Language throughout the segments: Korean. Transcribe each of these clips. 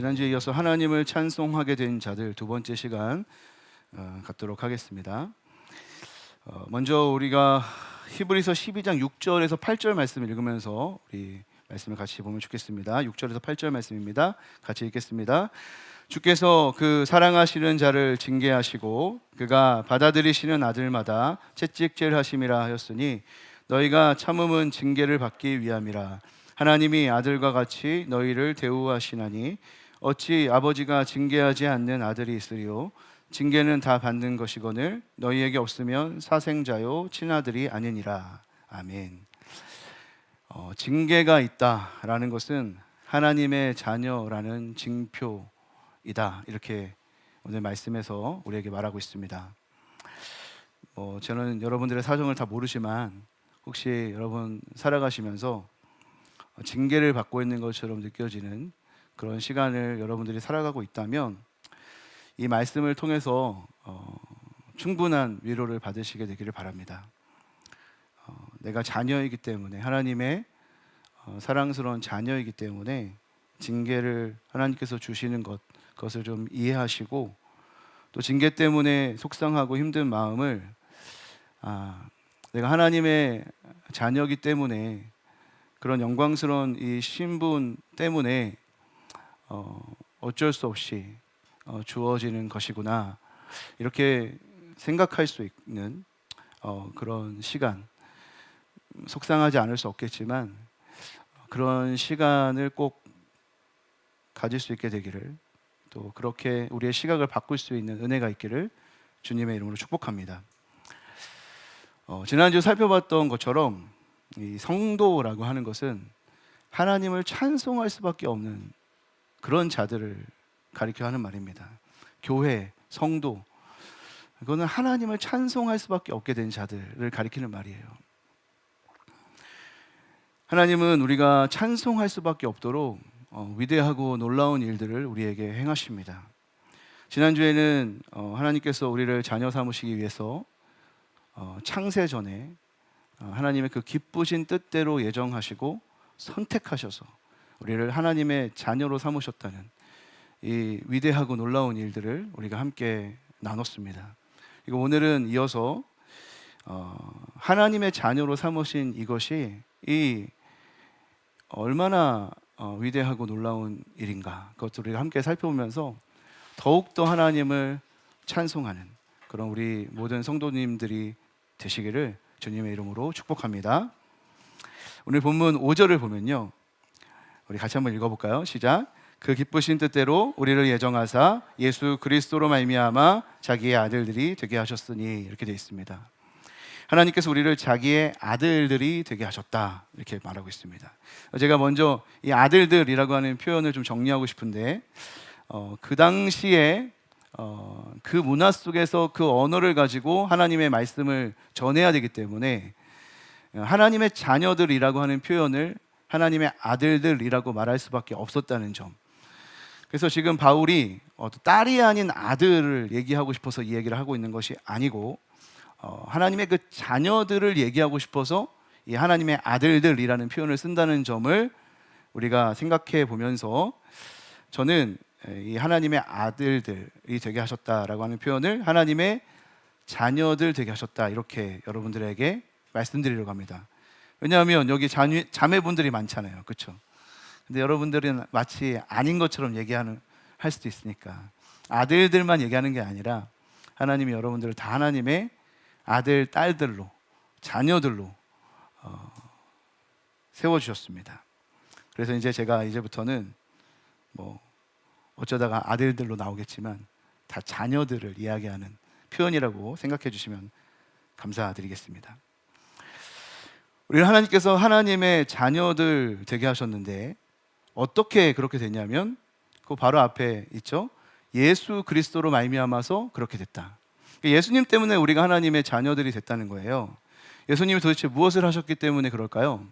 지난주에 이어서 하나님을 찬송하게 된 자들 두 번째 시간 갖도록 하겠습니다. 먼저 우리가 히브리서 12장 6절에서 8절 말씀을 읽으면서 우리 말씀을 같이 보면 좋겠습니다. 6절에서 8절 말씀입니다. 같이 읽겠습니다. 주께서 그 사랑하시는 자를 징계하시고 그가 받아들이시는 아들마다 채찍질하심이라 하였으니 너희가 참음은 징계를 받기 위함이라. 하나님이 아들과 같이 너희를 대우하시나니 어찌 아버지가 징계하지 않는 아들이 있으리요. 징계는 다 받는 것이거늘 너희에게 없으면 사생자요 친아들이 아니니라. 아멘. 징계가 있다라는 것은 하나님의 자녀라는 징표이다, 이렇게 오늘 말씀에서 우리에게 말하고 있습니다. 저는 여러분들의 사정을 다 모르지만 혹시 여러분 살아가시면서 징계를 받고 있는 것처럼 느껴지는 그런 시간을 여러분들이 살아가고 있다면 이 말씀을 통해서 충분한 위로를 받으시게 되기를 바랍니다. 내가 자녀이기 때문에, 하나님의 사랑스러운 자녀이기 때문에 징계를 하나님께서 주시는 그것을 좀 이해하시고, 또 징계 때문에 속상하고 힘든 마음을 내가 하나님의 자녀이기 때문에, 그런 영광스러운 이 신분 때문에 어쩔 수 없이 주어지는 것이구나, 이렇게 생각할 수 있는 그런 시간, 속상하지 않을 수 없겠지만 그런 시간을 꼭 가질 수 있게 되기를, 또 그렇게 우리의 시각을 바꿀 수 있는 은혜가 있기를 주님의 이름으로 축복합니다. 지난주 살펴봤던 것처럼 이 성도라고 하는 것은 하나님을 찬송할 수밖에 없는 그런 자들을 가리켜 하는 말입니다. 교회, 성도, 그거는 하나님을 찬송할 수밖에 없게 된 자들을 가리키는 말이에요. 하나님은 우리가 찬송할 수밖에 없도록 위대하고 놀라운 일들을 우리에게 행하십니다. 지난주에는 하나님께서 우리를 자녀 삼으시기 위해서 창세 전에 하나님의 그 기쁘신 뜻대로 예정하시고 선택하셔서 우리를 하나님의 자녀로 삼으셨다는 이 위대하고 놀라운 일들을 우리가 함께 나눴습니다. 그리고 오늘은 이어서 하나님의 자녀로 삼으신 이것이 얼마나 위대하고 놀라운 일인가, 그것을 우리가 함께 살펴보면서 더욱더 하나님을 찬송하는 그런 우리 모든 성도님들이 되시기를 주님의 이름으로 축복합니다. 오늘 본문 5절을 보면요, 우리 같이 한번 읽어볼까요? 시작. 그 기쁘신 뜻대로 우리를 예정하사 예수 그리스도로 말미암아 자기의 아들들이 되게 하셨으니, 이렇게 되어 있습니다. 하나님께서 우리를 자기의 아들들이 되게 하셨다, 이렇게 말하고 있습니다. 제가 먼저 이 아들들이라고 하는 표현을 좀 정리하고 싶은데, 그 당시에 그 문화 속에서 그 언어를 가지고 하나님의 말씀을 전해야 되기 때문에 하나님의 자녀들이라고 하는 표현을 하나님의 아들들이라고 말할 수밖에 없었다는 점. 그래서 지금 바울이 딸이 아닌 아들을 얘기하고 싶어서 이 얘기를 하고 있는 것이 아니고, 하나님의 그 자녀들을 얘기하고 싶어서 이 하나님의 아들들이라는 표현을 쓴다는 점을 우리가 생각해 보면서, 저는 이 하나님의 아들들이 되게 하셨다라고 하는 표현을 하나님의 자녀들 되게 하셨다, 이렇게 여러분들에게 말씀드리려고 합니다. 왜냐하면 여기 자매분들이 많잖아요, 그렇죠? 근데 여러분들은 마치 아닌 것처럼 할 수도 있으니까 아들들만 얘기하는 게 아니라 하나님이 여러분들을 다 하나님의 아들, 딸들로, 자녀들로 세워주셨습니다. 그래서 이제 제가 이제부터는 어쩌다가 아들들로 나오겠지만 다 자녀들을 이야기하는 표현이라고 생각해 주시면 감사드리겠습니다. 우리 하나님께서 하나님의 자녀들 되게 하셨는데 어떻게 그렇게 됐냐면, 그 바로 앞에 있죠. 예수 그리스도로 말미암아서 그렇게 됐다. 예수님 때문에 우리가 하나님의 자녀들이 됐다는 거예요. 예수님이 도대체 무엇을 하셨기 때문에 그럴까요?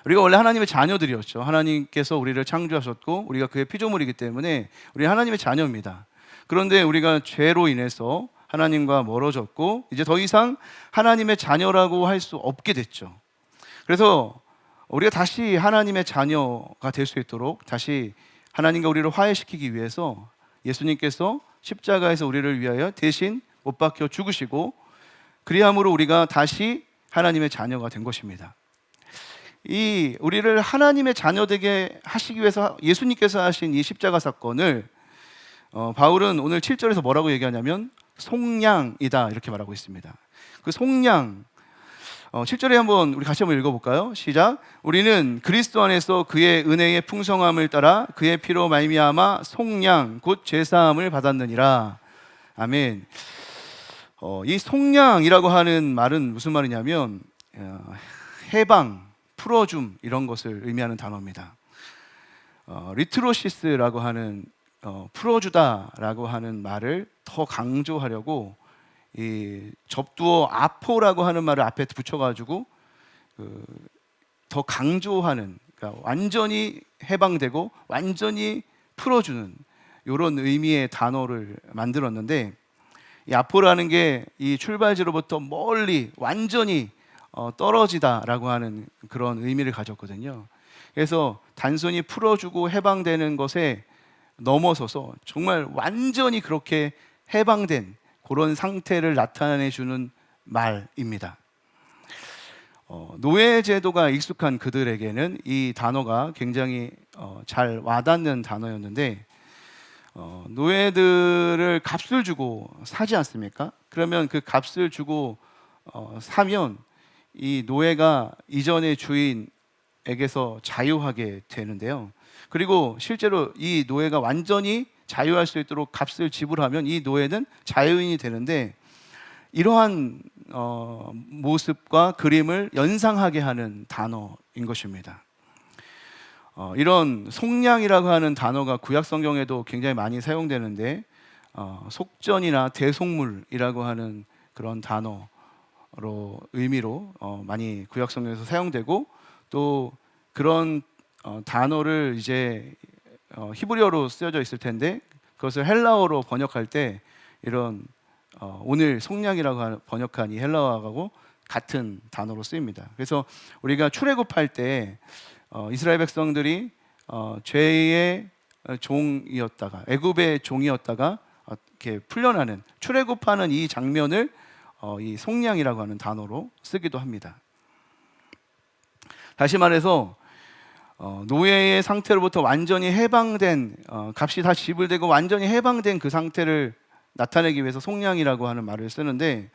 우리가 원래 하나님의 자녀들이었죠. 하나님께서 우리를 창조하셨고 우리가 그의 피조물이기 때문에 우리 하나님의 자녀입니다. 그런데 우리가 죄로 인해서 하나님과 멀어졌고 이제 더 이상 하나님의 자녀라고 할 수 없게 됐죠. 그래서 우리가 다시 하나님의 자녀가 될 수 있도록 다시 하나님과 우리를 화해시키기 위해서 예수님께서 십자가에서 우리를 위하여 대신 못 박혀 죽으시고 그리함으로 우리가 다시 하나님의 자녀가 된 것입니다. 이 우리를 하나님의 자녀 되게 하시기 위해서 예수님께서 하신 이 십자가 사건을 바울은 오늘 7절에서 뭐라고 얘기하냐면 속량이다 이렇게 말하고 있습니다. 그 속량 7절에 한번 우리 같이 한번 읽어볼까요? 시작. 우리는 그리스도 안에서 그의 은혜의 풍성함을 따라 그의 피로 말미암아 속량 곧 죄사함을 받았느니라. 아멘. 이 속량이라고 하는 말은 무슨 말이냐면 해방, 풀어줌 이런 것을 의미하는 단어입니다. 리트로시스라고 하는 풀어주다라고 하는 말을 더 강조하려고 이 접두어 아포라고 하는 말을 앞에 붙여가지고 더 강조하는, 그러니까 완전히 해방되고 완전히 풀어주는 이런 의미의 단어를 만들었는데, 이 아포라는 게 이 출발지로부터 멀리 완전히 떨어지다라고 하는 그런 의미를 가졌거든요. 그래서 단순히 풀어주고 해방되는 것에 넘어서서 정말 완전히 그렇게 해방된 그런 상태를 나타내주는 말입니다. 노예제도가 익숙한 그들에게는 이 단어가 굉장히 잘 와닿는 단어였는데, 노예들을 값을 주고 사지 않습니까? 그러면 그 값을 주고 사면 이 노예가 이전의 주인에게서 자유하게 되는데요. 그리고 실제로 이 노예가 완전히 자유할 수 있도록 값을 지불하면 이 노예는 자유인이 되는데, 이러한 모습과 그림을 연상하게 하는 단어인 것입니다. 이런 속량이라고 하는 단어가 구약 성경에도 굉장히 많이 사용되는데, 속전이나 대속물이라고 하는 그런 단어로 의미로 많이 구약 성경에서 사용되고, 또 그런 단어를 이제 히브리어로 쓰여져 있을 텐데 그것을 헬라어로 번역할 때 이런 오늘 속량이라고 번역한 이 헬라어하고 같은 단어로 쓰입니다. 그래서 우리가 출애굽할 때 이스라엘 백성들이 죄의 종이었다가 애굽의 종이었다가 이렇게 풀려나는 출애굽하는 이 장면을 이 속량이라고 하는 단어로 쓰기도 합니다. 다시 말해서 노예의 상태로부터 완전히 해방된, 값이 다 지불되고 완전히 해방된 그 상태를 나타내기 위해서 속량이라고 하는 말을 쓰는데,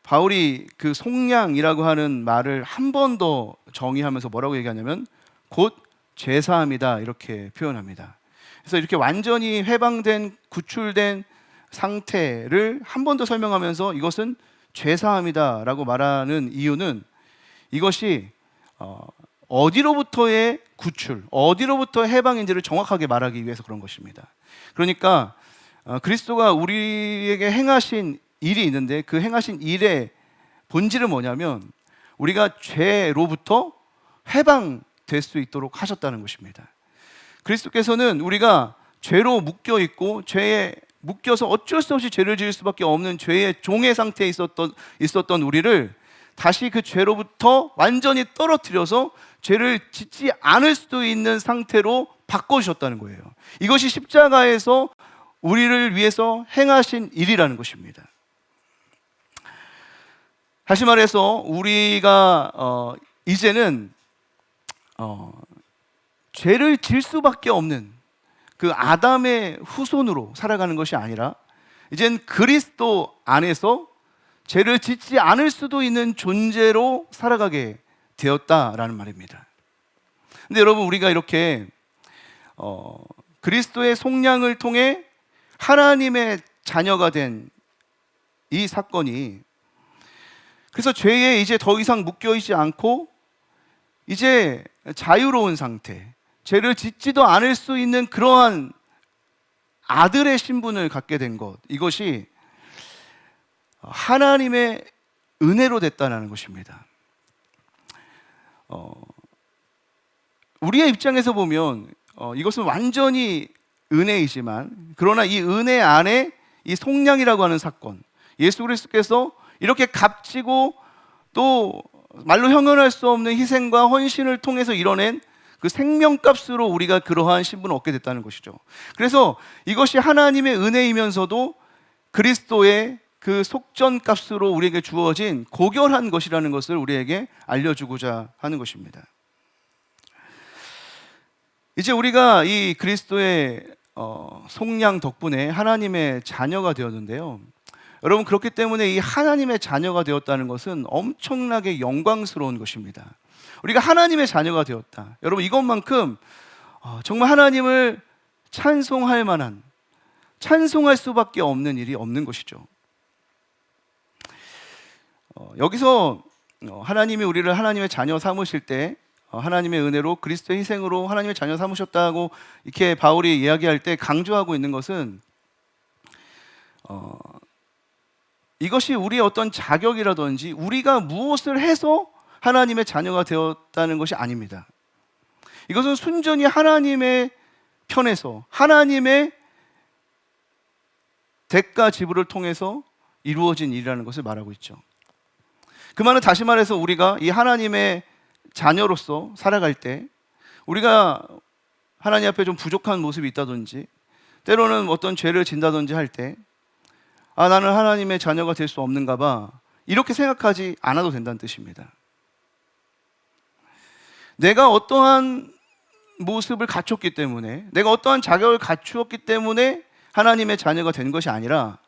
바울이 그 속량이라고 하는 말을 한 번 더 정의하면서 뭐라고 얘기하냐면 곧 죄사함이다 이렇게 표현합니다. 그래서 이렇게 완전히 해방된, 구출된 상태를 한 번 더 설명하면서 이것은 죄사함이다 라고 말하는 이유는, 이것이 어디로부터의 구출, 어디로부터의 해방인지를 정확하게 말하기 위해서 그런 것입니다. 그러니까 그리스도가 우리에게 행하신 일이 있는데, 그 행하신 일의 본질은 뭐냐면 우리가 죄로부터 해방될 수 있도록 하셨다는 것입니다. 그리스도께서는 우리가 죄로 묶여 있고 죄에 묶여서 어쩔 수 없이 죄를 지을 수밖에 없는 죄의 종의 상태에 있었던 우리를 다시 그 죄로부터 완전히 떨어뜨려서 죄를 짓지 않을 수도 있는 상태로 바꿔주셨다는 거예요. 이것이 십자가에서 우리를 위해서 행하신 일이라는 것입니다. 다시 말해서 우리가 이제는 죄를 질 수밖에 없는 그 아담의 후손으로 살아가는 것이 아니라, 이젠 그리스도 안에서 죄를 짓지 않을 수도 있는 존재로 살아가게 되었다라는 말입니다. 근데 여러분, 우리가 이렇게 그리스도의 속량을 통해 하나님의 자녀가 된 이 사건이, 그래서 죄에 이제 더 이상 묶여있지 않고 이제 자유로운 상태, 죄를 짓지도 않을 수 있는 그러한 아들의 신분을 갖게 된 것, 이것이 하나님의 은혜로 됐다는 것입니다. 우리의 입장에서 보면 이것은 완전히 은혜이지만, 그러나 이 은혜 안에 이 속량이라고 하는 사건, 예수 그리스도께서 이렇게 값지고 또 말로 형언할 수 없는 희생과 헌신을 통해서 이뤄낸 그 생명값으로 우리가 그러한 신분을 얻게 됐다는 것이죠. 그래서 이것이 하나님의 은혜이면서도 그리스도의 그 속전값으로 우리에게 주어진 고결한 것이라는 것을 우리에게 알려주고자 하는 것입니다. 이제 우리가 이 그리스도의 속량 덕분에 하나님의 자녀가 되었는데요. 여러분, 그렇기 때문에 이 하나님의 자녀가 되었다는 것은 엄청나게 영광스러운 것입니다. 우리가 하나님의 자녀가 되었다. 여러분, 이것만큼 정말 하나님을 찬송할 만한, 찬송할 수밖에 없는 일이 없는 것이죠. 여기서 하나님이 우리를 하나님의 자녀 삼으실 때 하나님의 은혜로 그리스도의 희생으로 하나님의 자녀 삼으셨다고 이렇게 바울이 이야기할 때 강조하고 있는 것은 이것이 우리의 어떤 자격이라든지 우리가 무엇을 해서 하나님의 자녀가 되었다는 것이 아닙니다. 이것은 순전히 하나님의 편에서 하나님의 대가 지불을 통해서 이루어진 일이라는 것을 말하고 있죠. 그 말은 다시 말해서 우리가 이 하나님의 자녀로서 살아갈 때 우리가 하나님 앞에 좀 부족한 모습이 있다든지 때로는 어떤 죄를 진다든지 할 때 나는 하나님의 자녀가 될 수 없는가 봐, 이렇게 생각하지 않아도 된다는 뜻입니다. 내가 어떠한 모습을 갖췄기 때문에, 내가 어떠한 자격을 갖추었기 때문에 하나님의 자녀가 된 것이 아니라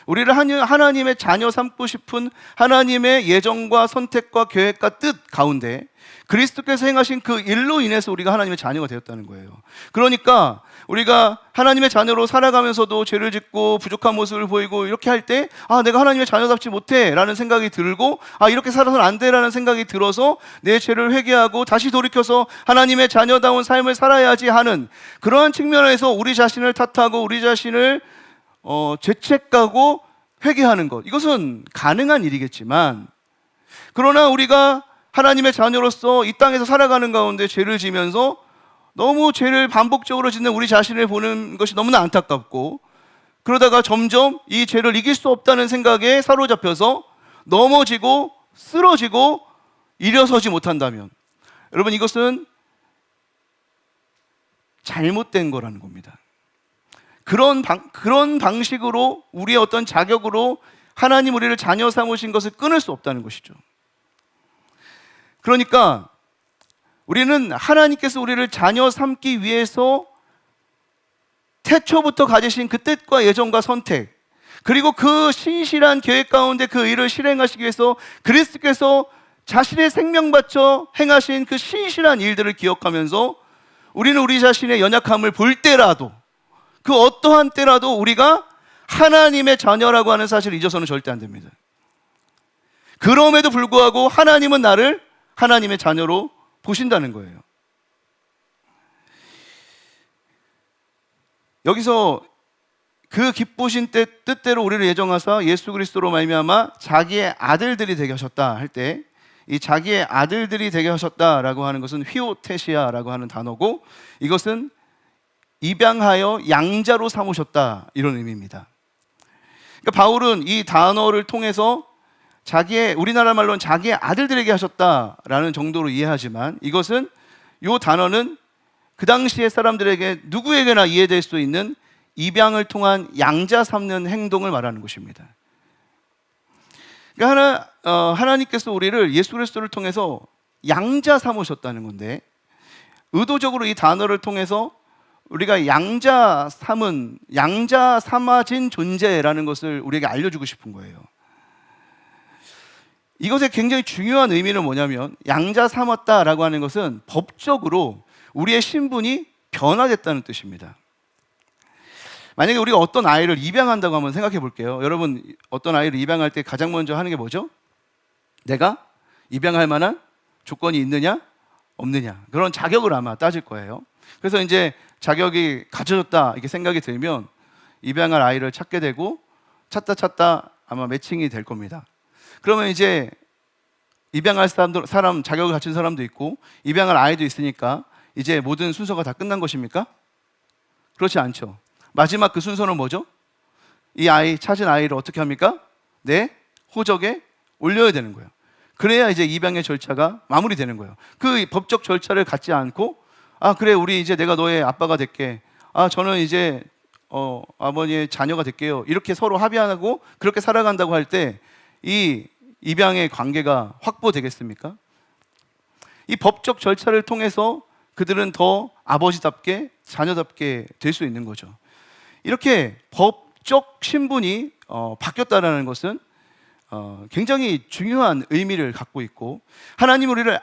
우리를 하나님의 자녀 삼고 싶은 하나님의 예정과 선택과 계획과 뜻 가운데 그리스도께서 행하신 그 일로 인해서 우리가 하나님의 자녀가 되었다는 거예요. 그러니까 우리가 하나님의 자녀로 살아가면서도 죄를 짓고 부족한 모습을 보이고 이렇게 할 때 내가 하나님의 자녀답지 못해 라는 생각이 들고 이렇게 살아서는 안 돼 라는 생각이 들어서 내 죄를 회개하고 다시 돌이켜서 하나님의 자녀다운 삶을 살아야지 하는 그러한 측면에서 우리 자신을 탓하고 우리 자신을 죄책하고 회개하는 것, 이것은 가능한 일이겠지만, 그러나 우리가 하나님의 자녀로서 이 땅에서 살아가는 가운데 죄를 지면서 너무 죄를 반복적으로 짓는 우리 자신을 보는 것이 너무나 안타깝고, 그러다가 점점 이 죄를 이길 수 없다는 생각에 사로잡혀서 넘어지고 쓰러지고 일어서지 못한다면, 여러분, 이것은 잘못된 거라는 겁니다. 그런 방식으로 우리의 어떤 자격으로 하나님 우리를 자녀 삼으신 것을 끊을 수 없다는 것이죠. 그러니까 우리는 하나님께서 우리를 자녀 삼기 위해서 태초부터 가지신 그 뜻과 예정과 선택, 그리고 그 신실한 계획 가운데 그 일을 실행하시기 위해서 그리스도께서 자신의 생명 바쳐 행하신 그 신실한 일들을 기억하면서 우리는 우리 자신의 연약함을 볼 때라도, 그 어떠한 때라도 우리가 하나님의 자녀라고 하는 사실을 잊어서는 절대 안 됩니다. 그럼에도 불구하고 하나님은 나를 하나님의 자녀로 보신다는 거예요. 여기서 그 기쁘신 뜻대로 우리를 예정하사 예수 그리스도로 말미암아 자기의 아들들이 되게 하셨다 할 때, 이 자기의 아들들이 되게 하셨다라고 하는 것은 휘오테시아라고 하는 단어고, 이것은 입양하여 양자로 삼으셨다, 이런 의미입니다. 그러니까 바울은 이 단어를 통해서 우리나라 말로는 자기의 아들들에게 하셨다라는 정도로 이해하지만, 이것은 이 단어는 그 당시의 사람들에게 누구에게나 이해될 수 있는 입양을 통한 양자 삼는 행동을 말하는 것입니다. 그러니까 하나님께서 우리를 예수 그리스도를 통해서 양자 삼으셨다는 건데, 의도적으로 이 단어를 통해서 우리가 양자 삼아진 존재라는 것을 우리에게 알려주고 싶은 거예요. 이것의 굉장히 중요한 의미는 뭐냐면, 양자 삼았다라고 하는 것은 법적으로 우리의 신분이 변화됐다는 뜻입니다. 만약에 우리가 어떤 아이를 입양한다고 한번 생각해 볼게요. 여러분, 어떤 아이를 입양할 때 가장 먼저 하는 게 뭐죠? 내가 입양할 만한 조건이 있느냐 없느냐, 그런 자격을 아마 따질 거예요. 그래서 이제 자격이 갖춰졌다 이렇게 생각이 들면 입양할 아이를 찾게 되고, 찾다 아마 매칭이 될 겁니다. 그러면 이제 입양할 사람 자격을 갖춘 사람도 있고 입양할 아이도 있으니까 이제 모든 순서가 다 끝난 것입니까? 그렇지 않죠. 마지막 그 순서는 뭐죠? 이 아이, 찾은 아이를 어떻게 합니까? 내 호적에 올려야 되는 거예요. 그래야 이제 입양의 절차가 마무리되는 거예요. 그 법적 절차를 갖지 않고 아 그래, 우리 이제 내가 너의 아빠가 될게. 아 저는 이제 아버지의 자녀가 될게요. 이렇게 서로 합의하고 그렇게 살아간다고 할 때 이 입양의 관계가 확보되겠습니까? 이 법적 절차를 통해서 그들은 더 아버지답게 자녀답게 될 수 있는 거죠. 이렇게 법적 신분이 바뀌었다는 것은 굉장히 중요한 의미를 갖고 있고, 하나님 우리를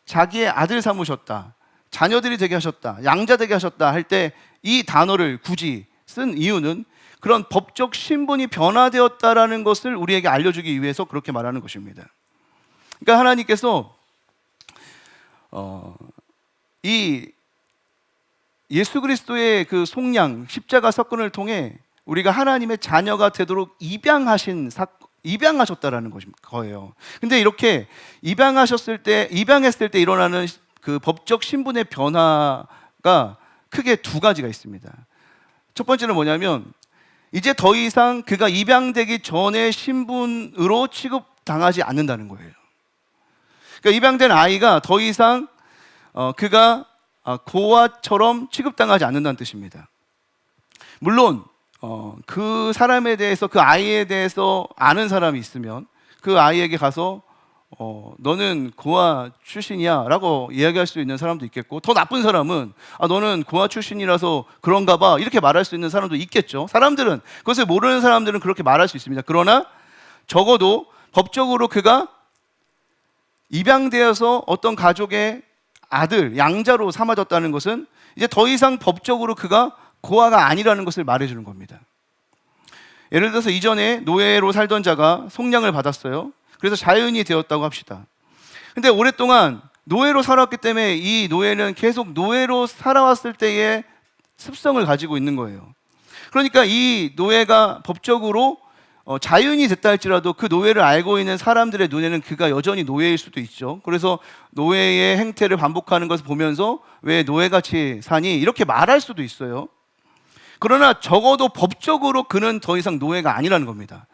자기의 아들 삼으셨다, 자녀들이 되게 하셨다, 양자 되게 하셨다 할 때 이 단어를 굳이 쓴 이유는 그런 법적 신분이 변화되었다라는 것을 우리에게 알려주기 위해서 그렇게 말하는 것입니다. 그러니까 하나님께서 이 예수 그리스도의 그 속량 십자가 사건을 통해 우리가 하나님의 자녀가 되도록 입양하셨다라는 거예요. 근데 이렇게 입양했을 때 일어나는 그 법적 신분의 변화가 크게 두 가지가 있습니다. 첫 번째는 뭐냐면 이제 더 이상 그가 입양되기 전의 신분으로 취급당하지 않는다는 거예요. 그러니까 입양된 아이가 더 이상 그가 고아처럼 취급당하지 않는다는 뜻입니다. 물론 그 사람에 대해서, 그 아이에 대해서 아는 사람이 있으면 그 아이에게 가서 너는 고아 출신이야 라고 이야기할 수 있는 사람도 있겠고, 더 나쁜 사람은 너는 고아 출신이라서 그런가 봐 이렇게 말할 수 있는 사람도 있겠죠. 그것을 모르는 사람들은 그렇게 말할 수 있습니다. 그러나 적어도 법적으로 그가 입양되어서 어떤 가족의 아들, 양자로 삼아졌다는 것은 이제 더 이상 법적으로 그가 고아가 아니라는 것을 말해주는 겁니다. 예를 들어서 이전에 노예로 살던 자가 속량을 받았어요. 그래서 자연이 되었다고 합시다. 근데 오랫동안 노예로 살았기 때문에 이 노예는 계속 노예로 살아왔을 때의 습성을 가지고 있는 거예요. 그러니까 이 노예가 법적으로 자연이 됐다 할지라도 그 노예를 알고 있는 사람들의 눈에는 그가 여전히 노예일 수도 있죠. 그래서 노예의 행태를 반복하는 것을 보면서 왜 노예같이 사니? 이렇게 말할 수도 있어요. 그러나 적어도 법적으로 그는 더 이상 노예가 아니라는 겁니다.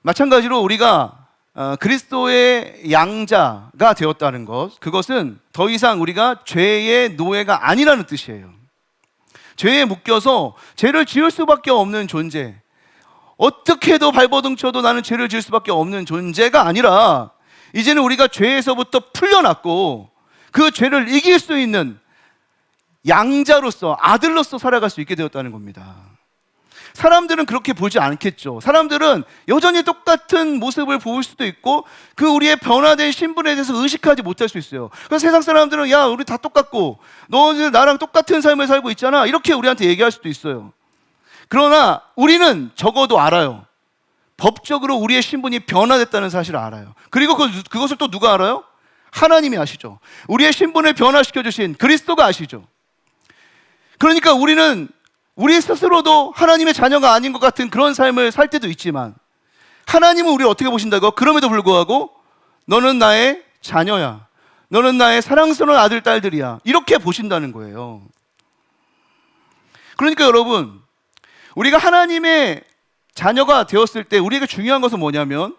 마찬가지로 우리가 그리스도의 양자가 되었다는 것, 그것은 더 이상 우리가 죄의 노예가 아니라는 뜻이에요. 죄에 묶여서 죄를 지을 수밖에 없는 존재, 어떻게 해도 발버둥 쳐도 나는 죄를 지을 수밖에 없는 존재가 아니라 이제는 우리가 죄에서부터 풀려났고 그 죄를 이길 수 있는 양자로서, 아들로서 살아갈 수 있게 되었다는 겁니다. 사람들은 그렇게 보지 않겠죠. 사람들은 여전히 똑같은 모습을 보일 수도 있고 그 우리의 변화된 신분에 대해서 의식하지 못할 수 있어요. 그래서 세상 사람들은 야, 우리 다 똑같고 너 나랑 똑같은 삶을 살고 있잖아, 이렇게 우리한테 얘기할 수도 있어요. 그러나 우리는 적어도 알아요. 법적으로 우리의 신분이 변화됐다는 사실을 알아요. 그리고 그것을 또 누가 알아요? 하나님이 아시죠. 우리의 신분을 변화시켜 주신 그리스도가 아시죠. 그러니까 우리는 우리 스스로도 하나님의 자녀가 아닌 것 같은 그런 삶을 살 때도 있지만 하나님은 우리를 어떻게 보신다고? 그럼에도 불구하고 너는 나의 자녀야, 너는 나의 사랑스러운 아들, 딸들이야, 이렇게 보신다는 거예요. 그러니까 여러분, 우리가 하나님의 자녀가 되었을 때 우리에게 중요한 것은 뭐냐면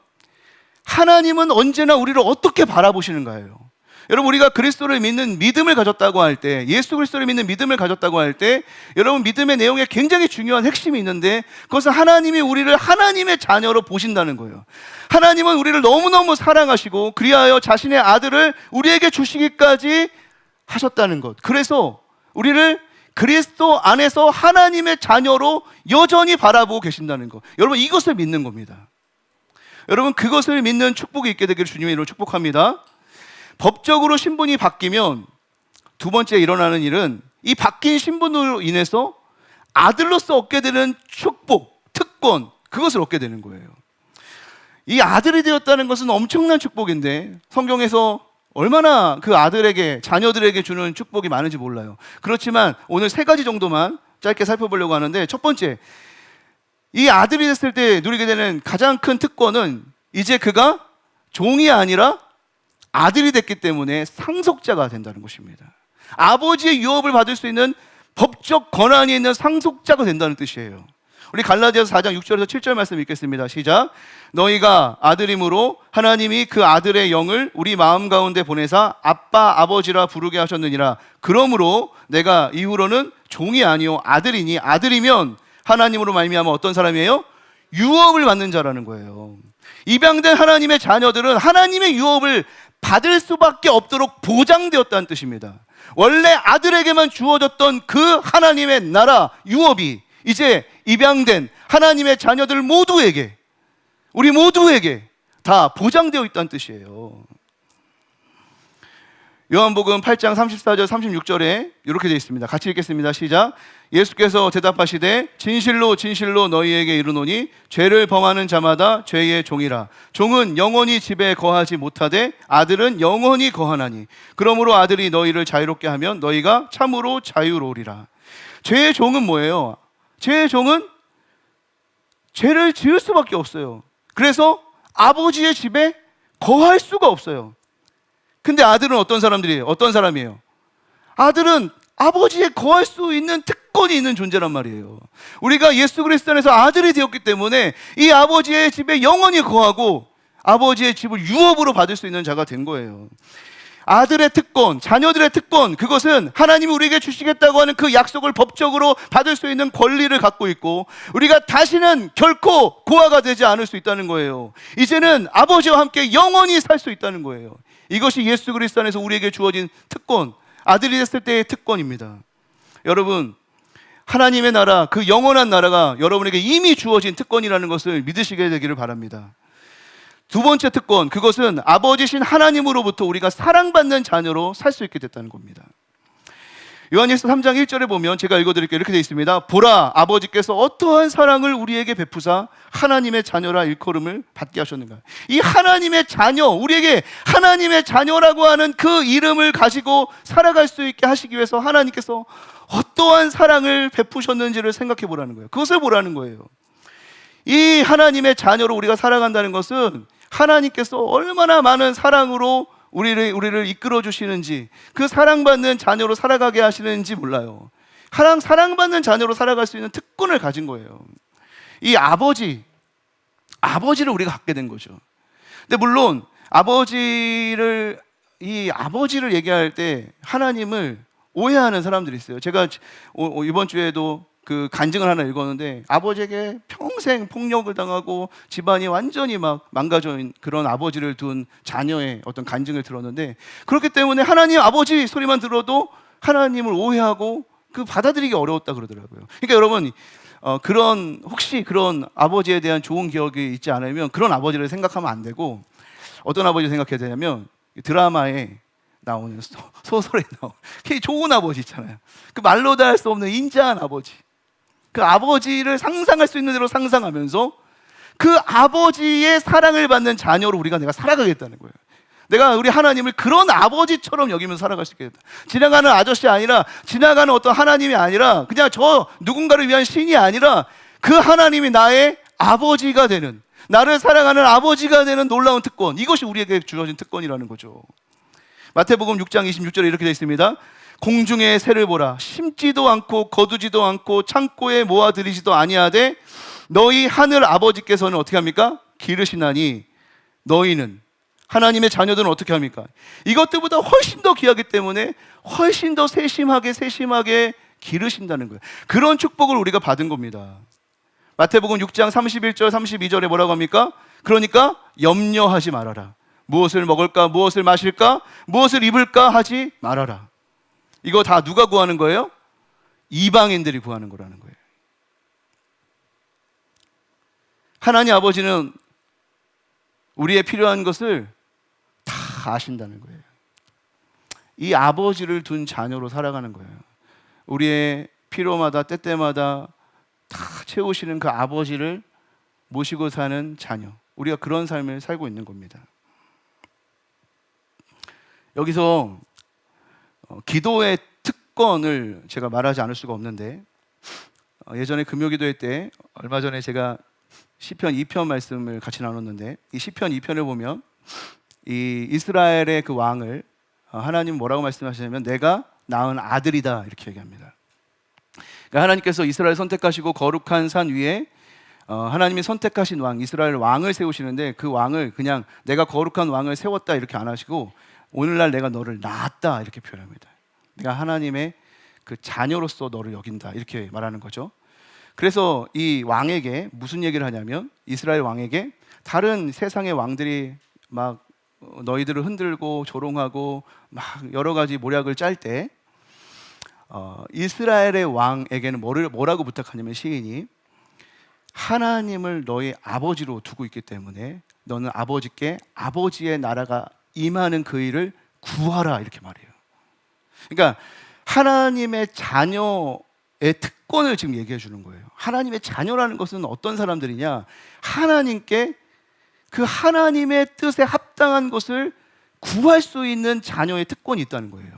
하나님은 언제나 우리를 어떻게 바라보시는가예요. 여러분, 우리가 그리스도를 믿는 믿음을 가졌다고 할 때, 예수 그리스도를 믿는 믿음을 가졌다고 할 때, 여러분 믿음의 내용에 굉장히 중요한 핵심이 있는데 그것은 하나님이 우리를 하나님의 자녀로 보신다는 거예요. 하나님은 우리를 너무너무 사랑하시고 그리하여 자신의 아들을 우리에게 주시기까지 하셨다는 것. 그래서 우리를 그리스도 안에서 하나님의 자녀로 여전히 바라보고 계신다는 것. 여러분, 이것을 믿는 겁니다. 여러분, 그것을 믿는 축복이 있게 되기를 주님의 이름으로 축복합니다. 법적으로 신분이 바뀌면 두 번째 일어나는 일은 이 바뀐 신분으로 인해서 아들로서 얻게 되는 축복, 특권, 그것을 얻게 되는 거예요. 이 아들이 되었다는 것은 엄청난 축복인데 성경에서 얼마나 그 아들에게, 자녀들에게 주는 축복이 많은지 몰라요. 그렇지만 오늘 세 가지 정도만 짧게 살펴보려고 하는데, 첫 번째, 이 아들이 됐을 때 누리게 되는 가장 큰 특권은 이제 그가 종이 아니라 아들이 됐기 때문에 상속자가 된다는 것입니다. 아버지의 유업을 받을 수 있는 법적 권한이 있는 상속자가 된다는 뜻이에요. 우리 갈라디아서 4장 6절에서 7절 말씀 읽겠습니다. 시작. 너희가 아들임으로 하나님이 그 아들의 영을 우리 마음 가운데 보내사 아빠 아버지라 부르게 하셨느니라. 그러므로 내가 이후로는 종이 아니요 아들이니 아들이면 하나님으로 말미암아 어떤 사람이에요? 유업을 받는 자라는 거예요. 입양된 하나님의 자녀들은 하나님의 유업을 받을 수밖에 없도록 보장되었다는 뜻입니다. 원래 아들에게만 주어졌던 그 하나님의 나라 유업이 이제 입양된 하나님의 자녀들 모두에게, 우리 모두에게 다 보장되어 있다는 뜻이에요. 요한복음 8장 34절 36절에 이렇게 되어 있습니다. 같이 읽겠습니다. 시작. 예수께서 대답하시되 진실로 진실로 너희에게 이르노니 죄를 범하는 자마다 죄의 종이라. 종은 영원히 집에 거하지 못하되 아들은 영원히 거하나니 그러므로 아들이 너희를 자유롭게 하면 너희가 참으로 자유로우리라. 죄의 종은 뭐예요? 죄의 종은 죄를 지을 수밖에 없어요. 그래서 아버지의 집에 거할 수가 없어요. 근데 아들은 어떤 사람들이에요? 어떤 사람이에요? 아들은 아버지에 거할 수 있는 특권이 있는 존재란 말이에요. 우리가 예수 그리스도 안에서 아들이 되었기 때문에 이 아버지의 집에 영원히 거하고 아버지의 집을 유업으로 받을 수 있는 자가 된 거예요. 아들의 특권, 자녀들의 특권, 그것은 하나님이 우리에게 주시겠다고 하는 그 약속을 법적으로 받을 수 있는 권리를 갖고 있고 우리가 다시는 결코 고아가 되지 않을 수 있다는 거예요. 이제는 아버지와 함께 영원히 살 수 있다는 거예요. 이것이 예수 그리스도 안에서 우리에게 주어진 특권, 아들이 됐을 때의 특권입니다. 여러분, 하나님의 나라, 그 영원한 나라가 여러분에게 이미 주어진 특권이라는 것을 믿으시게 되기를 바랍니다. 두 번째 특권, 그것은 아버지신 하나님으로부터 우리가 사랑받는 자녀로 살 수 있게 됐다는 겁니다. 요한일서 3장 1절에 보면 제가 읽어드릴게요. 이렇게 되어 있습니다. 보라, 아버지께서 어떠한 사랑을 우리에게 베푸사 하나님의 자녀라 일컬음을 받게 하셨는가. 이 하나님의 자녀, 우리에게 하나님의 자녀라고 하는 그 이름을 가지고 살아갈 수 있게 하시기 위해서 하나님께서 어떠한 사랑을 베푸셨는지를 생각해 보라는 거예요. 그것을 보라는 거예요. 이 하나님의 자녀로 우리가 살아간다는 것은 하나님께서 얼마나 많은 사랑으로 우리를 이끌어 주시는지, 그 사랑받는 자녀로 살아가게 하시는지 몰라요. 사랑받는 자녀로 살아갈 수 있는 특권을 가진 거예요. 이 아버지를 우리가 갖게 된 거죠. 근데 물론 아버지를 얘기할 때 하나님을 오해하는 사람들이 있어요. 제가 이번 주에도 그 간증을 하나 읽었는데 아버지에게 평생 폭력을 당하고 집안이 완전히 막 망가진 그런 아버지를 둔 자녀의 어떤 간증을 들었는데, 그렇기 때문에 하나님 아버지 소리만 들어도 하나님을 오해하고 그 받아들이기 어려웠다 그러더라고요. 그러니까 여러분, 혹시 그런 아버지에 대한 좋은 기억이 있지 않으면 그런 아버지를 생각하면 안 되고, 어떤 아버지를 생각해야 되냐면 드라마에 나오는 소설에 나오는 그 좋은 아버지 있잖아요. 그 말로 다 할 수 없는 인자한 아버지. 그 아버지를 상상할 수 있는 대로 상상하면서 그 아버지의 사랑을 받는 자녀로 내가 살아가겠다는 거예요. 우리 하나님을 그런 아버지처럼 여기면서 살아갈 수 있겠다. 지나가는 아저씨 아니라, 지나가는 어떤 하나님이 아니라, 그냥 저 누군가를 위한 신이 아니라 그 하나님이 나의 아버지가 되는, 나를 사랑하는 아버지가 되는 놀라운 특권, 이것이 우리에게 주어진 특권이라는 거죠. 마태복음 6장 26절에 이렇게 되어 있습니다. 공중의 새를 보라. 심지도 않고 거두지도 않고 창고에 모아들이지도 아니하되 너희 하늘 아버지께서는 어떻게 합니까? 기르시나니 너희는, 하나님의 자녀들은 어떻게 합니까? 이것들보다 훨씬 더 귀하기 때문에 훨씬 더 세심하게 기르신다는 거예요. 그런 축복을 우리가 받은 겁니다. 마태복음 6장 31절 32절에 뭐라고 합니까? 그러니까 염려하지 말아라. 무엇을 먹을까, 무엇을 마실까, 무엇을 입을까 하지 말아라. 이거 다 누가 구하는 거예요? 이방인들이 구하는 거라는 거예요. 하나님 아버지는 우리의 필요한 것을 다 아신다는 거예요. 이 아버지를 둔 자녀로 살아가는 거예요. 우리의 필요마다 때때마다 다 채우시는 그 아버지를 모시고 사는 자녀, 우리가 그런 삶을 살고 있는 겁니다. 여기서 기도의 특권을 제가 말하지 않을 수가 없는데, 예전에 금요기도회 때 얼마 전에 제가 시편 2편 말씀을 같이 나눴는데, 이 시편 2편을 보면 이 이스라엘의 그 왕을 하나님 뭐라고 말씀하시냐면 내가 낳은 아들이다 이렇게 얘기합니다. 그러니까 하나님께서 이스라엘 선택하시고 거룩한 산 위에 하나님이 선택하신 왕, 이스라엘 왕을 세우시는데 그 왕을 그냥 내가 거룩한 왕을 세웠다 이렇게 안 하시고 오늘날 내가 너를 낳았다 이렇게 표현합니다. 내가 하나님의 그 자녀로서 너를 여긴다 이렇게 말하는 거죠. 그래서 이 왕에게 무슨 얘기를 하냐면 이스라엘 왕에게 다른 세상의 왕들이 막 너희들을 흔들고 조롱하고 막 여러 가지 모략을 짤 때 이스라엘의 왕에게는 뭐라고 부탁하냐면 시인이 하나님을 너희 아버지로 두고 있기 때문에 너는 아버지께 아버지의 나라가 임하는 그 일을 구하라 이렇게 말해요. 그러니까 하나님의 자녀의 특권을 지금 얘기해 주는 거예요. 하나님의 자녀라는 것은 어떤 사람들이냐? 하나님께 그 하나님의 뜻에 합당한 것을 구할 수 있는 자녀의 특권이 있다는 거예요.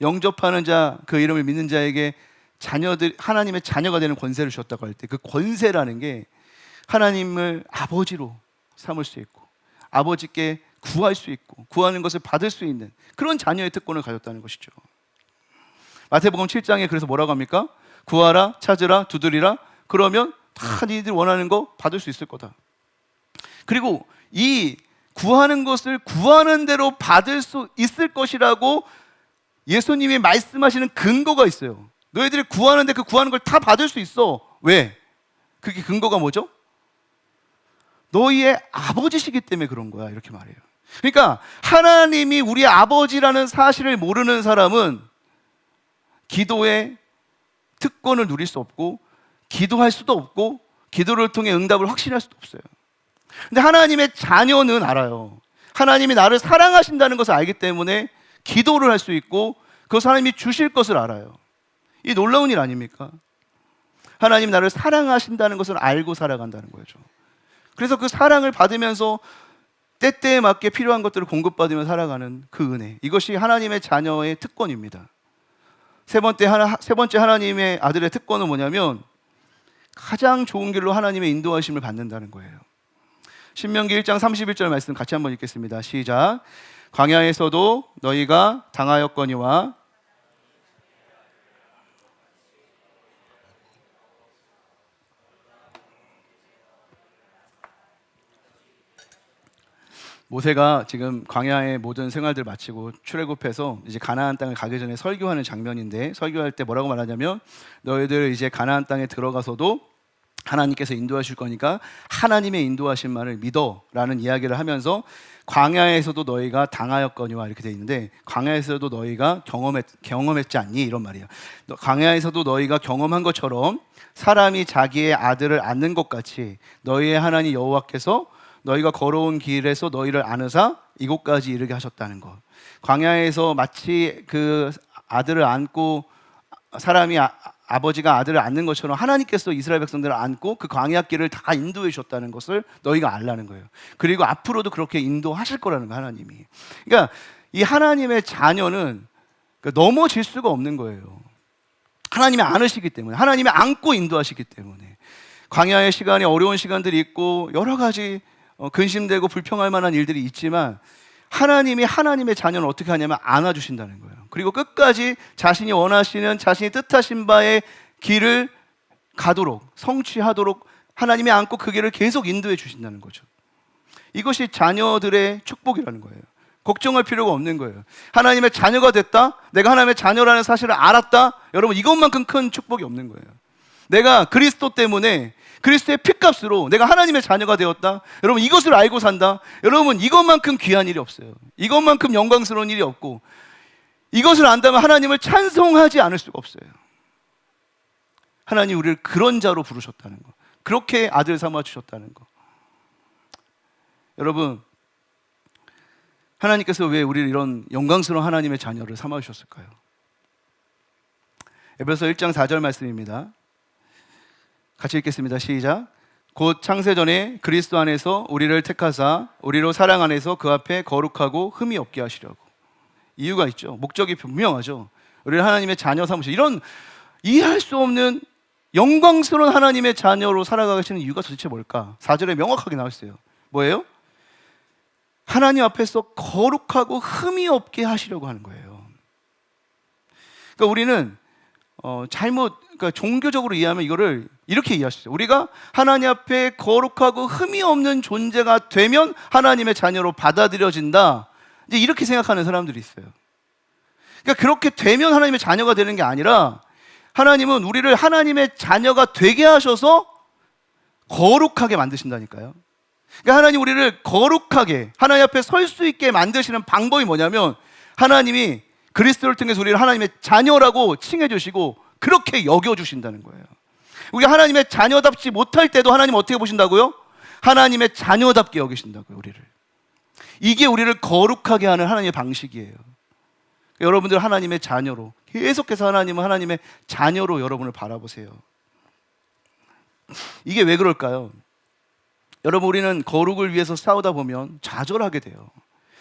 영접하는 자, 그 이름을 믿는 자에게 하나님의 자녀가 되는 권세를 주셨다고 할 때 그 권세라는 게 하나님을 아버지로 삼을 수 있고 아버지께 구할 수 있고 구하는 것을 받을 수 있는 그런 자녀의 특권을 가졌다는 것이죠. 마태복음 7장에 그래서 뭐라고 합니까? 구하라, 찾으라, 두드리라. 그러면 다 니들 원하는 거 받을 수 있을 거다. 그리고 이 구하는 것을 구하는 대로 받을 수 있을 것이라고 예수님이 말씀하시는 근거가 있어요. 너희들이 구하는데 그 구하는 걸 다 받을 수 있어. 왜? 그게 근거가 뭐죠? 너희의 아버지시기 때문에 그런 거야 이렇게 말해요. 그러니까 하나님이 우리 아버지라는 사실을 모르는 사람은 기도의 특권을 누릴 수 없고 기도할 수도 없고 기도를 통해 응답을 확신할 수도 없어요. 근데 하나님의 자녀는 알아요. 하나님이 나를 사랑하신다는 것을 알기 때문에 기도를 할 수 있고 그것을 하나님이 주실 것을 알아요. 이 놀라운 일 아닙니까? 하나님 나를 사랑하신다는 것을 알고 살아간다는 거죠. 그래서 그 사랑을 받으면서 때때에 맞게 필요한 것들을 공급받으며 살아가는 그 은혜, 이것이 하나님의 자녀의 특권입니다. 세 번째 하나님의 아들의 특권은 뭐냐면 가장 좋은 길로 하나님의 인도하심을 받는다는 거예요. 신명기 1장 31절 말씀 같이 한번 읽겠습니다. 시작. 광야에서도 너희가 당하였거니와 모세가 지금 광야의 모든 생활들 마치고 출애굽해서 이제 가나안 땅을 가기 전에 설교하는 장면인데, 설교할 때 뭐라고 말하냐면 너희들 이제 가나안 땅에 들어가서도 하나님께서 인도하실 거니까 하나님의 인도하심만을 믿어라는 이야기를 하면서 광야에서도 너희가 당하였거니와 이렇게 돼 있는데, 광야에서도 너희가 경험했지 않니? 이런 말이에요. 광야에서도 너희가 경험한 것처럼 사람이 자기의 아들을 안는 것 같이 너희의 하나님 여호와께서 너희가 걸어온 길에서 너희를 안으사 이곳까지 이르게 하셨다는 것. 광야에서 마치 그 아들을 안고 사람이 아버지가 아들을 안는 것처럼 하나님께서 이스라엘 백성들을 안고 그 광야길을 다 인도해 주셨다는 것을 너희가 알라는 거예요. 그리고 앞으로도 그렇게 인도하실 거라는 거예요, 하나님이. 그러니까 이 하나님의 자녀는 넘어질 수가 없는 거예요. 하나님이 안으시기 때문에, 하나님이 안고 인도하시기 때문에. 광야의 시간에 어려운 시간들이 있고 여러 가지 근심되고 불평할 만한 일들이 있지만 하나님이 하나님의 자녀는 어떻게 하냐면 안아주신다는 거예요. 그리고 끝까지 자신이 원하시는, 자신이 뜻하신 바의 길을 가도록, 성취하도록 하나님이 안고 그 길을 계속 인도해 주신다는 거죠. 이것이 자녀들의 축복이라는 거예요. 걱정할 필요가 없는 거예요. 하나님의 자녀가 됐다, 내가 하나님의 자녀라는 사실을 알았다, 여러분 이것만큼 큰 축복이 없는 거예요. 내가 그리스도 때문에, 그리스도의 피값으로 내가 하나님의 자녀가 되었다, 여러분 이것을 알고 산다, 여러분 이것만큼 귀한 일이 없어요. 이것만큼 영광스러운 일이 없고, 이것을 안다면 하나님을 찬송하지 않을 수가 없어요. 하나님 우리를 그런 자로 부르셨다는 거, 그렇게 아들 삼아 주셨다는 거. 여러분, 하나님께서 왜 우리를 이런 영광스러운 하나님의 자녀를 삼아 주셨을까요? 에베소 1장 4절 말씀입니다. 같이 읽겠습니다. 시작. 곧 창세전에 그리스도 안에서 우리를 택하사 우리로 사랑 안에서 그 앞에 거룩하고 흠이 없게 하시려고. 이유가 있죠. 목적이 분명하죠. 우리를 하나님의 자녀 삼으시고, 이런 이해할 수 없는 영광스러운 하나님의 자녀로 살아가시는 이유가 도대체 뭘까? 4절에 명확하게 나와 있어요. 뭐예요? 하나님 앞에서 거룩하고 흠이 없게 하시려고 하는 거예요. 그러니까 우리는 그러니까 종교적으로 이해하면 이거를 이렇게 이해하시죠. 우리가 하나님 앞에 거룩하고 흠이 없는 존재가 되면 하나님의 자녀로 받아들여진다. 이제 이렇게 생각하는 사람들이 있어요. 그러니까 그렇게 되면 하나님의 자녀가 되는 게 아니라 하나님은 우리를 하나님의 자녀가 되게 하셔서 거룩하게 만드신다니까요. 그러니까 하나님 우리를 거룩하게 하나님 앞에 설 수 있게 만드시는 방법이 뭐냐면 하나님이 그리스도를 통해서 우리를 하나님의 자녀라고 칭해 주시고 그렇게 여겨 주신다는 거예요. 우리가 하나님의 자녀답지 못할 때도 하나님 어떻게 보신다고요? 하나님의 자녀답게 여기신다고요, 우리를. 이게 우리를 거룩하게 하는 하나님의 방식이에요. 여러분들 하나님의 자녀로, 계속해서 하나님은 하나님의 자녀로 여러분을 바라보세요. 이게 왜 그럴까요? 여러분, 우리는 거룩을 위해서 싸우다 보면 좌절하게 돼요.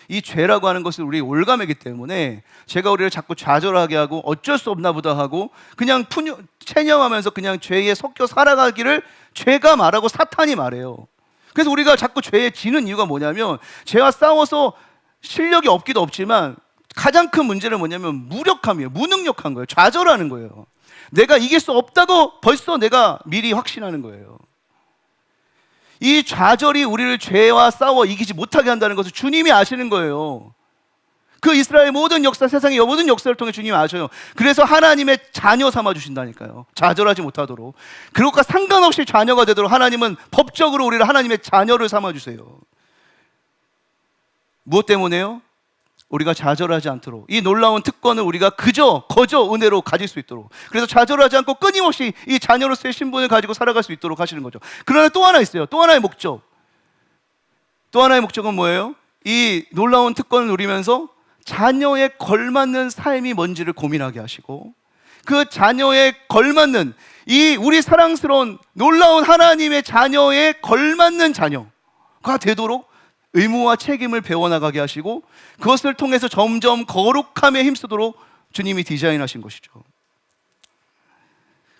이 죄라고 하는 것은 우리 올가매기 때문에 죄가 우리를 자꾸 좌절하게 하고 어쩔 수 없나 보다 하고 그냥 체념하면서 그냥 죄에 섞여 살아가기를 죄가 말하고 사탄이 말해요. 그래서 우리가 자꾸 죄에 지는 이유가 뭐냐면 죄와 싸워서 실력이 없기도 없지만 가장 큰 문제는 뭐냐면 무력함이에요. 무능력한 거예요. 좌절하는 거예요. 내가 이길 수 없다고 벌써 내가 미리 확신하는 거예요. 이 좌절이 우리를 죄와 싸워 이기지 못하게 한다는 것을 주님이 아시는 거예요. 그 이스라엘 모든 역사, 세상의 모든 역사를 통해 주님이 아셔요. 그래서 하나님의 자녀 삼아 주신다니까요. 좌절하지 못하도록. 그것과 상관없이 자녀가 되도록 하나님은 법적으로 우리를 하나님의 자녀를 삼아 주세요. 무엇 때문에요? 우리가 좌절하지 않도록, 이 놀라운 특권을 우리가 거저 은혜로 가질 수 있도록, 그래서 좌절하지 않고 끊임없이 이 자녀로서의 신분을 가지고 살아갈 수 있도록 하시는 거죠. 그러나 또 하나 있어요. 또 하나의 목적. 또 하나의 목적은 뭐예요? 이 놀라운 특권을 누리면서 자녀에 걸맞는 삶이 뭔지를 고민하게 하시고, 그 자녀에 걸맞는, 이 우리 사랑스러운 놀라운 하나님의 자녀에 걸맞는 자녀가 되도록 의무와 책임을 배워나가게 하시고, 그것을 통해서 점점 거룩함에 힘쓰도록 주님이 디자인하신 것이죠.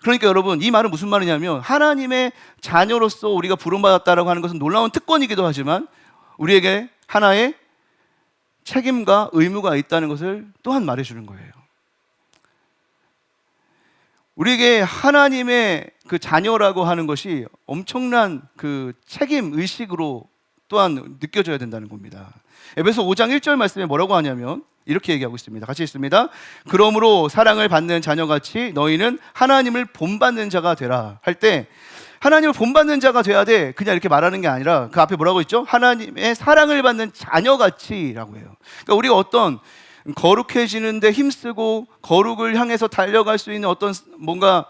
그러니까 여러분, 이 말은 무슨 말이냐면 하나님의 자녀로서 우리가 부름받았다라고 하는 것은 놀라운 특권이기도 하지만 우리에게 하나의 책임과 의무가 있다는 것을 또한 말해주는 거예요. 우리에게 하나님의 그 자녀라고 하는 것이 엄청난 그 책임 의식으로 또한 느껴져야 된다는 겁니다. 에베소 5장 1절 말씀에 뭐라고 하냐면 이렇게 얘기하고 있습니다. 같이 읽습니다. 그러므로 사랑을 받는 자녀같이 너희는 하나님을 본받는 자가 되라 할 때, 하나님을 본받는 자가 돼야 돼, 그냥 이렇게 말하는 게 아니라 그 앞에 뭐라고 있죠? 하나님의 사랑을 받는 자녀같이라고 해요. 그러니까 우리가 어떤 거룩해지는데 힘쓰고 거룩을 향해서 달려갈 수 있는 어떤 뭔가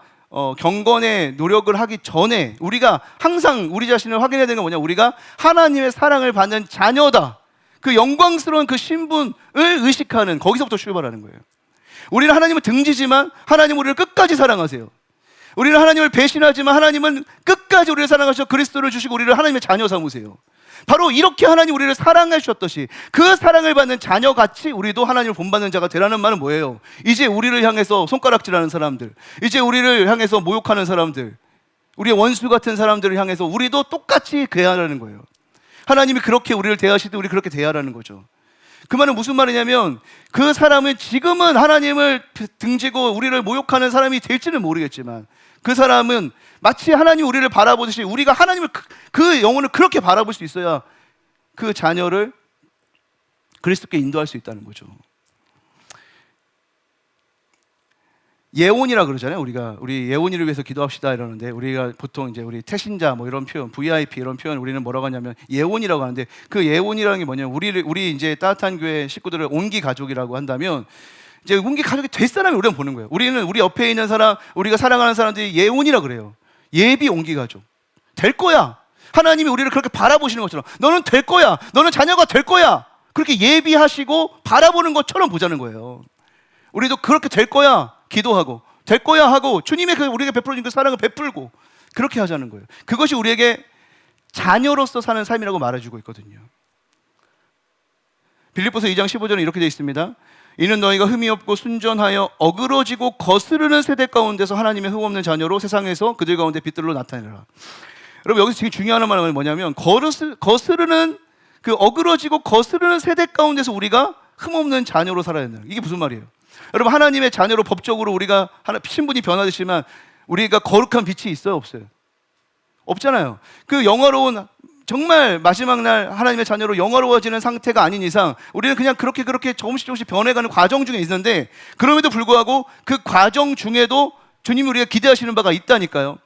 경건의 노력을 하기 전에 우리가 항상 우리 자신을 확인해야 되는 건 뭐냐? 우리가 하나님의 사랑을 받는 자녀다, 그 영광스러운 그 신분을 의식하는, 거기서부터 출발하는 거예요. 우리는 하나님을 등지지만 하나님은 우리를 끝까지 사랑하세요. 우리는 하나님을 배신하지만 하나님은 끝까지 우리를 사랑하셔서 그리스도를 주시고 우리를 하나님의 자녀 삼으세요. 바로 이렇게 하나님 우리를 사랑해 주셨듯이 그 사랑을 받는 자녀같이 우리도 하나님을 본받는 자가 되라는 말은 뭐예요? 이제 우리를 향해서 손가락질하는 사람들, 이제 우리를 향해서 모욕하는 사람들, 우리의 원수 같은 사람들을 향해서 우리도 똑같이 대하라는 거예요. 하나님이 그렇게 우리를 대하시듯 우리 그렇게 대하라는 거죠. 그 말은 무슨 말이냐면 그 사람은 지금은 하나님을 등지고 우리를 모욕하는 사람이 될지는 모르겠지만 그 사람은 마치 하나님이 우리를 바라보듯이 우리가 하나님을 그 영혼을 그렇게 바라볼 수 있어야 그 자녀를 그리스도께 인도할 수 있다는 거죠. 예원이라 그러잖아요. 우리 예원이를 위해서 기도합시다 이러는데 우리가 보통 이제 우리 태신자 뭐 이런 표현, VIP 이런 표현 우리는 뭐라고 하냐면 예원이라고 하는데, 그 예원이라는 게 뭐냐면 우리 이제 따뜻한 교회 식구들을 온기 가족이라고 한다면 이제 온기 가족이 될 사람이 우리가 보는 거예요. 우리는 우리 옆에 있는 사람, 우리가 사랑하는 사람들이 예원이라 그래요. 예비 온기 가족. 될 거야. 하나님이 우리를 그렇게 바라보시는 것처럼 너는 될 거야. 너는 자녀가 될 거야. 그렇게 예비하시고 바라보는 것처럼 보자는 거예요. 우리도 그렇게 될 거야 기도하고, 될 거야 하고 주님의 우리에게 베풀어준 그 사랑을 베풀고 그렇게 하자는 거예요. 그것이 우리에게 자녀로서 사는 삶이라고 말해주고 있거든요. 빌립보서 2장 15절에 이렇게 되어 있습니다. 이는 너희가 흠이 없고 순전하여 어그러지고 거스르는 세대 가운데서 하나님의 흠 없는 자녀로 세상에서 그들 가운데 빛들로 나타내라. 여러분, 여기서 되게 중요한 말은 뭐냐면 거스르는 그 어그러지고 거스르는 세대 가운데서 우리가 흠 없는 자녀로 살아야 된다. 이게 무슨 말이에요? 여러분, 하나님의 자녀로 법적으로 우리가 신분이 변화되시면 우리가 거룩한 빛이 있어요, 없어요? 없잖아요. 그 영화로운, 정말 마지막 날 하나님의 자녀로 영화로워지는 상태가 아닌 이상 우리는 그냥 그렇게 조금씩 변해가는 과정 중에 있는데, 그럼에도 불구하고 그 과정 중에도 주님이 우리가 기대하시는 바가 있다니까요.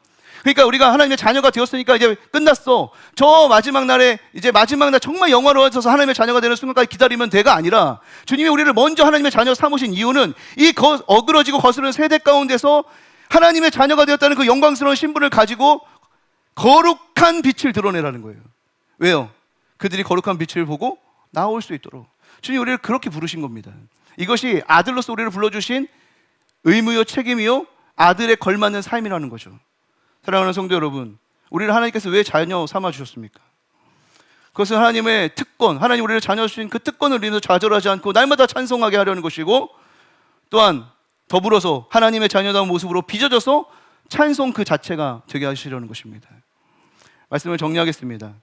그러니까 우리가 하나님의 자녀가 되었으니까 이제 끝났어, 저 마지막 날에 이제 마지막 날 정말 영화로워져서 하나님의 자녀가 되는 순간까지 기다리면 돼가 아니라, 주님이 우리를 먼저 하나님의 자녀 삼으신 이유는 이 어그러지고 거스르는 세대 가운데서 하나님의 자녀가 되었다는 그 영광스러운 신분을 가지고 거룩한 빛을 드러내라는 거예요. 왜요? 그들이 거룩한 빛을 보고 나올 수 있도록 주님이 우리를 그렇게 부르신 겁니다. 이것이 아들로서 우리를 불러주신 의무요 책임이요 아들에 걸맞는 삶이라는 거죠. 사랑하는 성도 여러분, 우리를 하나님께서 왜 자녀 삼아 주셨습니까? 그것은 하나님의 특권, 하나님 우리를 자녀 주신 그 특권을 우리는 좌절하지 않고 날마다 찬송하게 하려는 것이고, 또한 더불어서 하나님의 자녀다운 모습으로 빚어져서 찬송 그 자체가 되게 하시려는 것입니다. 말씀을 정리하겠습니다.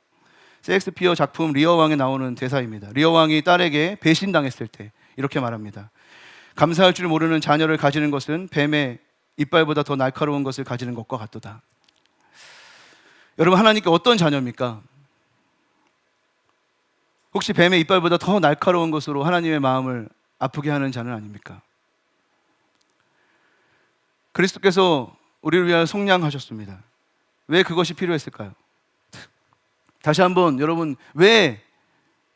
셰익스피어 작품 리어 왕에 나오는 대사입니다. 리어 왕이 딸에게 배신당했을 때 이렇게 말합니다. 감사할 줄 모르는 자녀를 가지는 것은 뱀의 이빨보다 더 날카로운 것을 가지는 것과 같도다. 여러분, 하나님께 어떤 자녀입니까? 혹시 뱀의 이빨보다 더 날카로운 것으로 하나님의 마음을 아프게 하는 자는 아닙니까? 그리스도께서 우리를 위하여 속량하셨습니다. 왜 그것이 필요했을까요? 다시 한번 여러분, 왜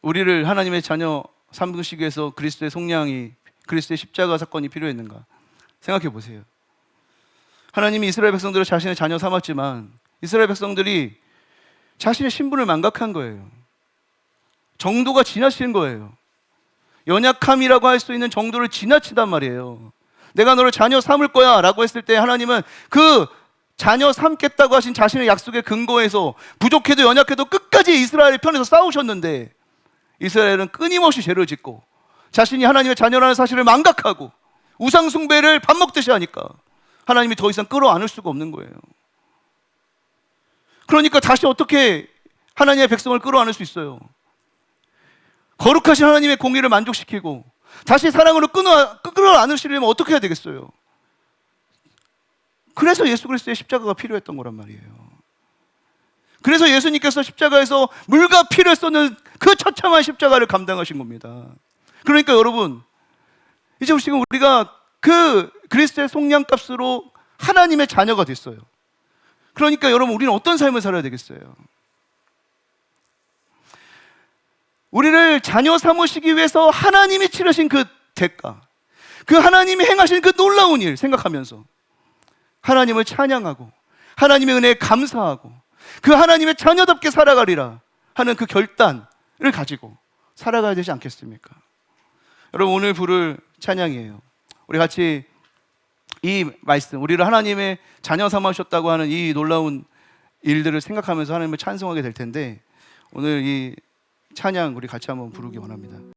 우리를 하나님의 자녀 삼으시기 위해서 그리스도의 속량이, 그리스도의 십자가 사건이 필요했는가 생각해 보세요. 하나님이 이스라엘 백성들을 자신의 자녀 삼았지만 이스라엘 백성들이 자신의 신분을 망각한 거예요. 정도가 지나친 거예요. 연약함이라고 할 수 있는 정도를 지나치단 말이에요. 내가 너를 자녀 삼을 거야 라고 했을 때 하나님은 그 자녀 삼겠다고 하신 자신의 약속의 근거에서 부족해도 연약해도 끝까지 이스라엘의 편에서 싸우셨는데, 이스라엘은 끊임없이 죄를 짓고 자신이 하나님의 자녀라는 사실을 망각하고 우상 숭배를 밥 먹듯이 하니까 하나님이 더 이상 끌어안을 수가 없는 거예요. 그러니까 다시 어떻게 하나님의 백성을 끌어안을 수 있어요? 거룩하신 하나님의 공의를 만족시키고 다시 사랑으로 끌어안으시려면 어떻게 해야 되겠어요? 그래서 예수 그리스도의 십자가가 필요했던 거란 말이에요. 그래서 예수님께서 십자가에서 물과 피를 쏟는 그 처참한 십자가를 감당하신 겁니다. 그러니까 여러분, 이제 지금 우리가 그 그리스도의 속량값으로 하나님의 자녀가 됐어요. 그러니까 여러분, 우리는 어떤 삶을 살아야 되겠어요? 우리를 자녀 삼으시기 위해서 하나님이 치르신 그 대가, 그 하나님이 행하신 그 놀라운 일 생각하면서 하나님을 찬양하고 하나님의 은혜에 감사하고 그 하나님의 자녀답게 살아가리라 하는 그 결단을 가지고 살아가야 되지 않겠습니까? 여러분, 오늘 부를 찬양이에요. 우리 같이 이 말씀, 우리를 하나님의 자녀 삼으셨다고 하는 이 놀라운 일들을 생각하면서 하나님을 찬송하게 될 텐데, 오늘 이 찬양 우리 같이 한번 부르기 원합니다.